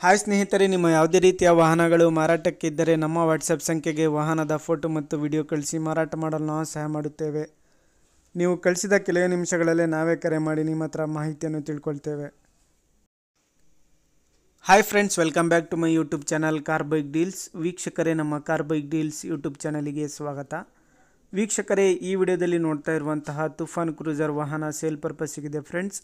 Hi ಸ್ನೇಹಿತರೆ, ನಿಮ್ಮ ಯಾವುದೇ ರೀತಿಯ ವಾಹನಗಳು ಮಾರಾಟಕ್ಕಿದ್ದರೆ ನಮ್ಮ ವಾಟ್ಸಪ್ ಸಂಖ್ಯೆಗೆ ವಾಹನದ ಫೋಟೋ ಮತ್ತು ವಿಡಿಯೋ ಕಳಿಸಿ ಮಾರಾಟ ಮಾಡಲು ನಾವು ಸಹಾಯ ಮಾಡುತ್ತೇವೆ. ನೀವು ಕಳಿಸಿದ ಕೆಲವೇ ನಿಮಿಷಗಳಲ್ಲೇ ನಾವೇ ಕರೆ ಮಾಡಿ ನಿಮ್ಮ ಹತ್ರ ಮಾಹಿತಿಯನ್ನು ತಿಳ್ಕೊಳ್ತೇವೆ. Hi friends, welcome back to my YouTube channel car bike deals. ವೀಕ್ಷಕರೇ, ನಮ್ಮ ಕಾರ್ ಬೈಕ್ ಡೀಲ್ಸ್ ಯೂಟ್ಯೂಬ್ ಚಾನಲಿಗೆ ಸ್ವಾಗತ. ವೀಕ್ಷಕರೇ, ಈ ವಿಡಿಯೋದಲ್ಲಿ ನೋಡ್ತಾ ಇರುವಂತಹ ತುಫಾನ್ ಕ್ರೂಸರ್ ವಾಹನ ಸೇಲ್ ಪರ್ಪಸ್ಸಿಗಿದೆ ಫ್ರೆಂಡ್ಸ್.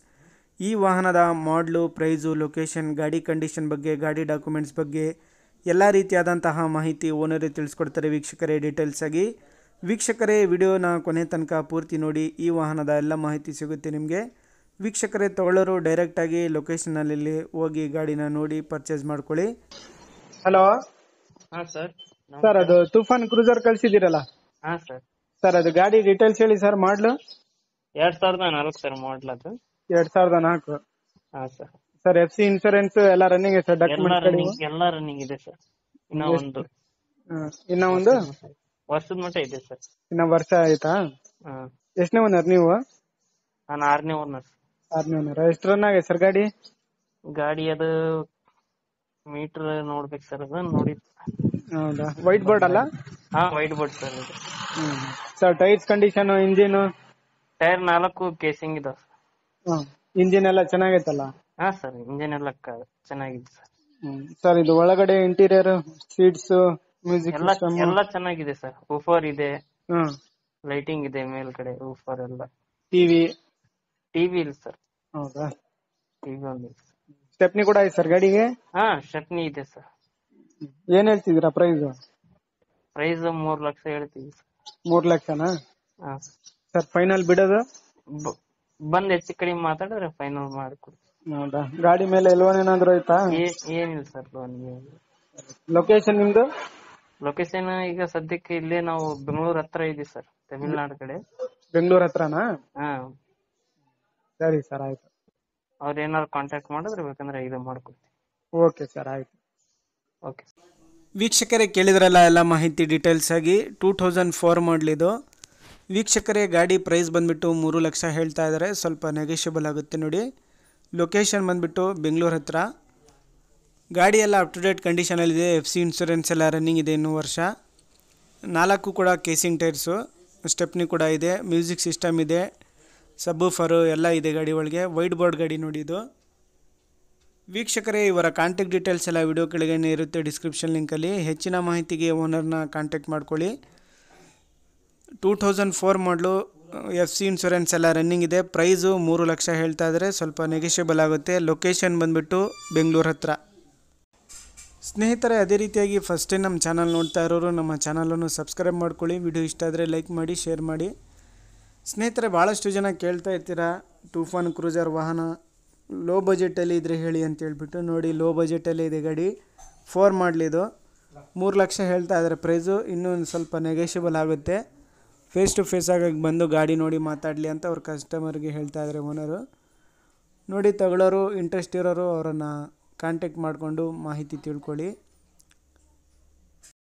ಈ ವಾಹನದ ಮಾಡಲು, ಪ್ರೈಸು, ಲೊಕೇಶನ್, ಗಾಡಿ ಕಂಡೀಷನ್ ಬಗ್ಗೆ, ಗಾಡಿ ಡಾಕ್ಯುಮೆಂಟ್ಸ್ ಬಗ್ಗೆ ಎಲ್ಲ ರೀತಿಯಾದಂತಹ ಮಾಹಿತಿ ಓನರೇ ತಿಳಿಸ್ಕೊಡ್ತಾರೆ ವೀಕ್ಷಕರೇ ಡೀಟೇಲ್ಸ್ ಆಗಿ. ವೀಕ್ಷಕರೇ, ವಿಡಿಯೋನ ಕೊನೆ ತನಕ ಪೂರ್ತಿ ನೋಡಿ, ಈ ವಾಹನದ ಎಲ್ಲ ಮಾಹಿತಿ ಸಿಗುತ್ತೆ ನಿಮಗೆ. ವೀಕ್ಷಕರೇ, ತಗೊಳ್ಳೋರು ಡೈರೆಕ್ಟಾಗಿ ಲೊಕೇಶನಲ್ಲಿ ಹೋಗಿ ಗಾಡಿನ ನೋಡಿ ಪರ್ಚೇಸ್ ಮಾಡ್ಕೊಳ್ಳಿ. ಹಲೋ ಸರ್, ಅದು ತುಫಾನ್ ಕ್ರೂಸರ್ ಕಳಿಸಿದ್ದೀರಲ್ಲ ಸರ್, ಅದು ಗಾಡಿ ಡೀಟೇಲ್ಸ್ ಹೇಳಿ ಸರ್. ಮಾಡಲು 2004 ಸರ್, ಮಾಡಲ್ ಅದು 2004. ಸರ್, FC ಇನ್ಶೂರೆನ್ಸ್ ಎಲ್ಲ ರನ್ನಿಂಗ್ ಇದೆ ಸರ್? ಡಾಕ್ಯುಮೆಂಟ್ ಎಲ್ಲ ರನ್ನಿಂಗ್ ಇದೆ ಸರ್. ಇನ್ನ ಒಂದು ವರ್ಷದ ಮಟ್ಟ ಇದೆ ಸರ್. ಇನ್ನ ವರ್ಷ ಆಯ್ತಾ? ಎಷ್ಟನೇ ಓನರ್ ನೀವು? ನಾನು 6ನೇ ಓನರ್. 6ನೇ ಓನರ್. ಎಷ್ಟು ರನ್ ಆಗಿದೆ ಸರ್ ಗಾಡಿ? ಅದು ಮೀಟರ್ ನೋಡ್ಬೇಕು ಸರ್, ಅದು ನೋಡಿ. ಹೌದಾ? ವೈಟ್ ಬೋರ್ಡ್ ಅಲ್ಲ? ವೈಟ್ ಬೋರ್ಡ್ ಸರ್ ಇದು. Sir, tyres condition, engine? Tyre 4 casing ಇದಾವ ಸರ್. ಇಂಜಿನ್ ಎಲ್ಲ ಚೆನ್ನಾಗೈತಲ್ಲ? ಸರ್, ಇಂಜಿನ್ ಎಲ್ಲ ಚೆನ್ನಾಗಿದೆ ಸರ್. ಸರ್, ಇದು ಒಳಗಡೆ ಇಂಟೀರಿಯರ್, ಸೀಟ್ಸ್, ಮ್ಯೂಸಿಕ್ ಎಲ್ಲ ಚೆನ್ನಾಗಿದೆ ಸರ್. ಊಫರ್ ಇದೆ, ಲೈಟಿಂಗ್ ಇದೆ ಮೇಲ್ಗಡೆ, ಊಫರ್ ಎಲ್ಲ. ಟಿವಿ ಇಲ್ಲ ಸರ್. ಹೌದಾ? ಟಿವಿ ಒಂದಿಲ್ಲ. ಸ್ಟೆಪ್ನಿ ಕೂಡ ಇದೆ ಸರ್ ಗಾಡಿಗೆ? ಸ್ಟೆಪ್ನಿ ಇದೆ ಸರ್. ಏನ್ ಹೇಳ್ತಿದ್ದೀರಾ ಪ್ರೈಸ್? ಪ್ರೈಸ್ 3 ಲಕ್ಷ ಹೇಳ್ತೀವಿ ಸರ್. 3 ಲಕ್ಷನಾ ಸರ್? ಫೈನಲ್ ಬಿಡೋದು? ಬಂದ್ ಹೆಚ್ಚು ಕಡಿಮೆ ಮಾತಾಡಿದ್ರೆ ಫೈನಲ್ ಮಾಡಿಕೊಡ್ತೀವಿ. ಹೌದಾ? ಗಾಡಿ ಮೇಲೆ ಲೋನ್ ಏನಾದ್ರು ಆಯ್ತಾ? ಏನಿಲ್ಲ ಸರ್, ಲೋನ್. ಲೊಕೇಶನ್ ನಿಮ್ದು? ಲೊಕೇಶನ್ ಈಗ ಸದ್ಯಕ್ಕೆ ಇಲ್ಲೇ ನಾವು ಬೆಂಗಳೂರು ಹತ್ರ ಇದೀವಿ ಸರ್, ತಮಿಳ್ನಾಡು ಕಡೆ. ಬೆಂಗಳೂರು ಹತ್ರನಾ? ಸರಿ ಸರ್, ಆಯ್ತು. ಅವ್ರ ಏನಾದ್ರು ಕಾಂಟ್ಯಾಕ್ಟ್ ಮಾಡಿದ್ರೆ ಬೇಕಂದ್ರೆ ಇದು ಮಾಡ್ಕೊಡ್ತೀವಿ. ಓಕೆ ಸರ್, ಆಯ್ತು. ಓಕೆ. ವೀಕ್ಷಕರೇ, ಕೇಳಿದ್ರಲ್ಲ ಎಲ್ಲ ಮಾಹಿತಿ ಡೀಟೇಲ್ಸ್ ಆಗಿ. 2004 ಮಾಡಲ್ ಇದು. ವೀಕ್ಷಕರೇ, ಗಾಡಿ ಪ್ರೈಸ್ ಬಂದುಬಿಟ್ಟು 3 ಲಕ್ಷ ಹೇಳ್ತಾ ಇದ್ದಾರೆ. ಸ್ವಲ್ಪ ನೆಗೋಷಿಯಬಲ್ ಆಗುತ್ತೆ ನೋಡಿ. ಲೊಕೇಶನ್ ಬಂದುಬಿಟ್ಟು ಬೆಂಗಳೂರು ಹತ್ರ. ಗಾಡಿ ಎಲ್ಲ ಅಪ್ ಟು ಡೇಟ್ ಕಂಡೀಷನಲ್ಲಿದೆ. FC ಇನ್ಶೂರೆನ್ಸ್ ಎಲ್ಲ ರನ್ನಿಂಗ್ ಇದೆ, ಇನ್ನೂ ವರ್ಷ. 4 ಕೂಡ ಕೇಸಿಂಗ್ ಟೈರ್ಸು, ಸ್ಟೆಪ್ನಿ ಕೂಡ ಇದೆ, ಮ್ಯೂಸಿಕ್ ಸಿಸ್ಟಮ್ ಇದೆ, ಸಬ್ಬೂಫರು ಎಲ್ಲ ಇದೆ ಗಾಡಿ ಒಳಗೆ. ವೈಟ್ ಬೋರ್ಡ್ ಗಾಡಿ ನೋಡಿ ಇದು. ವೀಕ್ಷಕರೇ, ಇವರ ಕಾಂಟ್ಯಾಕ್ಟ್ ಡೀಟೇಲ್ಸ್ ಎಲ್ಲ ವಿಡಿಯೋ ಕೆಳಗೆ ಇರುತ್ತೆ ಡಿಸ್ಕ್ರಿಪ್ಷನ್ ಲಿಂಕಲ್ಲಿ. ಹೆಚ್ಚಿನ ಮಾಹಿತಿಗೆ ಓನರ್ನ ಕಾಂಟ್ಯಾಕ್ಟ್ ಮಾಡ್ಕೊಳ್ಳಿ. 2004 ಮಾಡಲು, FC ಇನ್ಶೂರೆನ್ಸ್ ಎಲ್ಲ ರನ್ನಿಂಗ್ ಇದೆ. ಪ್ರೈಸು 3 ಲಕ್ಷ ಹೇಳ್ತಾ ಇದ್ದಾರೆ, ಸ್ವಲ್ಪ ನೆಗೋಷಿಯಬಲ್ ಆಗುತ್ತೆ. ಲೊಕೇಶನ್ ಬಂದುಬಿಟ್ಟು ಬೆಂಗಳೂರು ಹತ್ರ. ಸ್ನೇಹಿತರೆ, ಅದೇ ರೀತಿಯಾಗಿ ಫಸ್ಟ್ ಟೈಮ್ ನಮ್ಮ ಚಾನಲ್ ನೋಡ್ತಾ ಇರೋರು ನಮ್ಮ ಚಾನಲನ್ನು ಸಬ್ಸ್ಕ್ರೈಬ್ ಮಾಡ್ಕೊಳ್ಳಿ. ವಿಡಿಯೋ ಇಷ್ಟ ಆದರೆ ಲೈಕ್ ಮಾಡಿ, ಶೇರ್ ಮಾಡಿ. ಸ್ನೇಹಿತರೆ, ಭಾಳಷ್ಟು ಜನ ಕೇಳ್ತಾ ಇರ್ತೀರಾ ತುಫಾನ್ ಕ್ರೂಸರ್ ವಾಹನ ಲೋ ಬಜೆಟಲ್ಲಿ ಇದ್ರೆ ಹೇಳಿ ಅಂತ ಹೇಳ್ಬಿಟ್ಟು. ನೋಡಿ, ಲೋ ಬಜೆಟಲ್ಲಿ ಇದೆ ಗಾಡಿ. 4 ಮಾಡಲಿದು. 3 ಲಕ್ಷ ಹೇಳ್ತಾ ಇದ್ದಾರೆ ಪ್ರೈಸು. ಇನ್ನೂ ಒಂದು ಸ್ವಲ್ಪ ನೆಗೋಷಿಯಬಲ್ ಆಗುತ್ತೆ. ಫೇಸ್ ಟು ಫೇಸ್ ಆಗಿ ಬಂದು ಗಾಡಿ ನೋಡಿ ಮಾತಾಡಲಿ ಅಂತ ಅವ್ರ ಕಸ್ಟಮರ್ಗೆ ಹೇಳ್ತಾ ಇದ್ದಾರೆ ಓನರು. ನೋಡಿ, ತಗೊಳ್ಳೋರು ಇಂಟ್ರೆಸ್ಟ್ ಇರೋರು ಅವರನ್ನು ಕಾಂಟ್ಯಾಕ್ಟ್ ಮಾಡಿಕೊಂಡು ಮಾಹಿತಿ ತಿಳ್ಕೊಳ್ಳಿ.